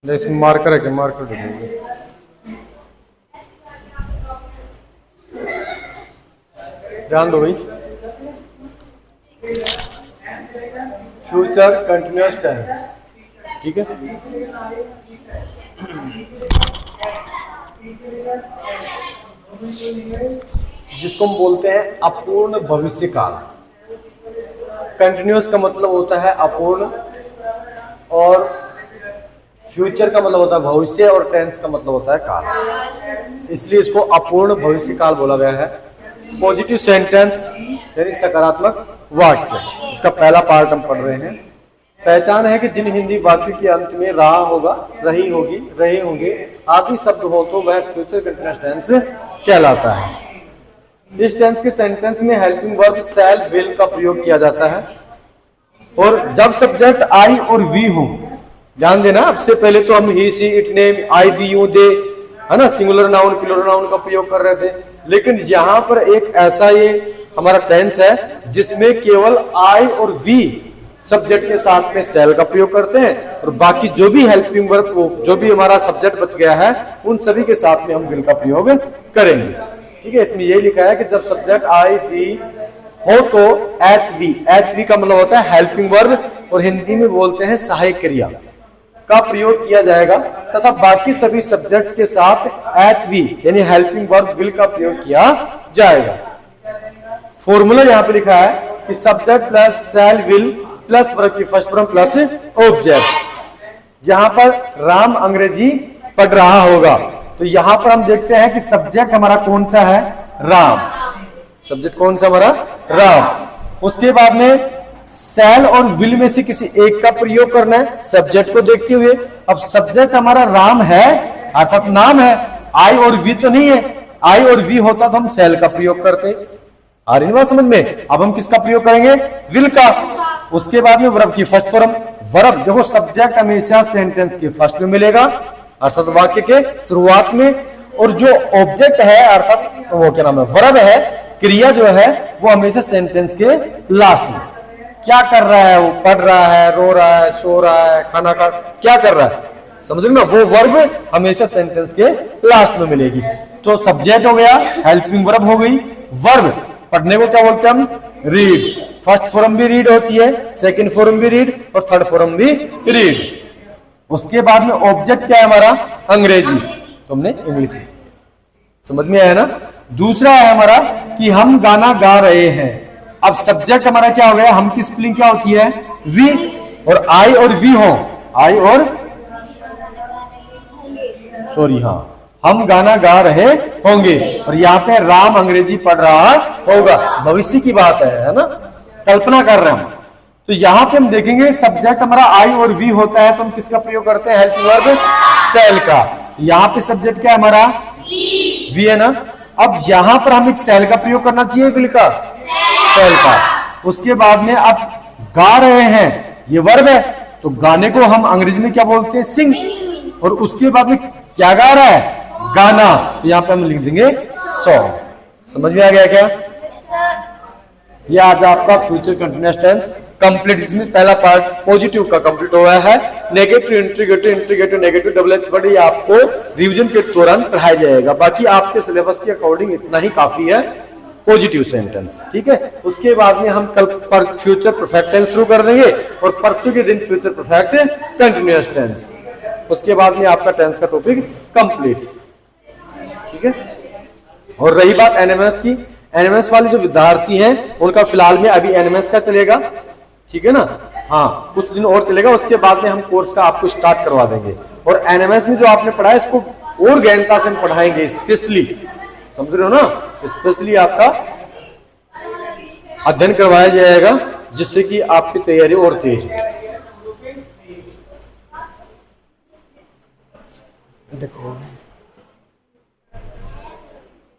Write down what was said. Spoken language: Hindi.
इसमें मार्कर है, क्या मार्कर दे देंगे। ध्यान दो भाई, फ्यूचर कंटिन्यूअस टेंस, ठीक है। जिसको हम बोलते हैं अपूर्ण भविष्य काल। कंटिन्यूअस का मतलब होता है अपूर्ण, और फ्यूचर का मतलब होता है भविष्य, और टेंस का मतलब होता है काल, इसलिए इसको अपूर्ण भविष्य काल बोला गया है। पॉजिटिव सेंटेंस यानी सकारात्मक वाक्य, इसका पहला पार्ट हम पढ़ रहे हैं। पहचान है कि जिन हिंदी वाक्य के अंत में रहा होगा, रही होगी, रहे होंगे आदि शब्द हो तो वह फ्यूचर कंटिन्यूअस टेंस कहलाता है। इस टेंस के सेंटेंस में हेल्पिंग वर्ब शैल, विल का प्रयोग किया जाता है, और जब सब्जेक्ट आई और वी हो, ध्यान देना, अब से पहले तो हम he, she, it, name, I, we, you, they, है ना, सिंगुलर नाउन, प्लूरल नाउन का प्रयोग कर रहे थे। लेकिन यहाँ पर एक ऐसा ये हमारा टेंस है जिसमें केवल आई और वी सब्जेक्ट के साथ में शैल का प्रयोग करते हैं, और बाकी जो भी हेल्पिंग वर्ब, जो भी हमारा सब्जेक्ट बच गया है, उन सभी के साथ में हम विल का प्रयोग करेंगे, ठीक है। इसमें ये लिखा है कि जब सब्जेक्ट आई, वी हो तो एच वी का मतलब होता है हेल्पिंग वर्ब, और हिंदी में बोलते हैं सहायक क्रिया का प्रयोग किया जाएगा, तथा बाकी सभी सब्जेक्ट्स के साथ एच वी यानी हेल्पिंग वर्ब विल का प्रयोग किया जाएगा। फॉर्मूला यहाँ पे लिखा है कि subject plus shell will plus verb की फर्स्ट फॉर्म प्लस ऑब्जेक्ट। जहां पर राम अंग्रेजी पढ़ रहा होगा, तो यहां पर हम देखते हैं कि सब्जेक्ट हमारा कौन सा है, राम। सब्जेक्ट कौन सा हमारा, राम। उसके बाद में शैल और विल में से किसी एक का प्रयोग करना है सब्जेक्ट को देखते हुए। अब सब्जेक्ट हमारा राम है, अर्थात नाम है, आई और वी तो नहीं है। आई और वी होता तो हम शैल का प्रयोग करते। आ रही बात समझ में? अब हम किसका प्रयोग करेंगे, विल का। उसके बाद में वर्ब की फर्स्ट फॉर्म, वर्ब देखो सब्जेक्ट हमेशा सेंटेंस के फर्स्ट में मिलेगा, अर्थात वाक्य के शुरुआत में, और जो ऑब्जेक्ट है अर्थात वो क्या नाम है, वर्ब है, क्रिया जो है वो हमेशा सेंटेंस के लास्ट में। क्या कर रहा है वो, पढ़ रहा है, रो रहा है, सो रहा है, खाना खा, क्या कर रहा है, समझ लो ना, वो वर्ब हमेशा सेंटेंस के लास्ट में मिलेगी। तो सब्जेक्ट हो गया, हेल्पिंग वर्ब हो गई, वर्ब पढ़ने को क्या बोलते हैं हम, रीड। फर्स्ट फॉर्म भी रीड होती है, सेकंड फॉर्म भी रीड, और थर्ड फॉर्म भी रीड। उसके बाद में ऑब्जेक्ट क्या है हमारा, अंग्रेजी, तुमने इंग्लिश, समझ में आया ना। दूसरा है हमारा कि हम गाना गा रहे हैं। अब सब्जेक्ट हमारा क्या हो गया, हम की स्पेलिंग क्या होती है, वी, और आई और वी हो, आई और सॉरी हाँ, हम गाना गा रहे होंगे, और यहाँ पे राम अंग्रेजी पढ़ रहा होगा, भविष्य की बात है ना, कल्पना कर रहे हैं हम। तो यहाँ पे हम देखेंगे सब्जेक्ट हमारा आई और वी होता है, तो हम किसका प्रयोग करते हैं, हेल्पिंग वर्ब शैल का। यहाँ पे सब्जेक्ट क्या है हमारा, वी है ना। अब यहाँ पर हम एक शैल का प्रयोग करना चाहिए, विल का, शैल का। उसके बाद में अब गा रहे हैं, ये वर्ब है, तो गाने को हम अंग्रेजी में क्या बोलते हैं, सिंग। और उसके बाद में क्या गा रहा है, गाना, तो यहाँ पे हम लिख देंगे सॉन्ग। समझ में आ गया क्या? ये आज आपका फ्यूचर कंटिन्यूअस टेंस कंप्लीट। इसमें पहला पार्ट पॉजिटिव का कंप्लीट हुआ है। Negative, interrogative, negative, double H word ये आपको रिवीजन के दौरान पढ़ाया जाएगा। बाकी आपके सिलेबस के अकॉर्डिंग इतना ही काफी है पॉजिटिव सेंटेंस, ठीक है। उसके बाद में हम कल पर फ्यूचर परफेक्ट टेंस शुरू कर देंगे, और परसों के दिन फ्यूचर परफेक्ट कंटिन्यूअस टेंस। उसके बाद में आपका टेंस का टॉपिक कंप्लीट, ठीक है। और रही बात एनएमएस की, एनएमएस वाले जो विद्यार्थी हैं उनका फिलहाल में अभी एनएमएस का चलेगा, ठीक है ना, हाँ कुछ दिन और चलेगा। उसके बाद में हम कोर्स का आपको स्टार्ट करवा देंगे, और एनएमएस में जो आपने पढ़ा है इसको और गहनता से हम पढ़ाएंगे, स्पेशली, समझ रहे हो ना, स्पेशली आपका अध्ययन करवाया जाएगा, जिससे कि आपकी तैयारी और तेज हो। देखो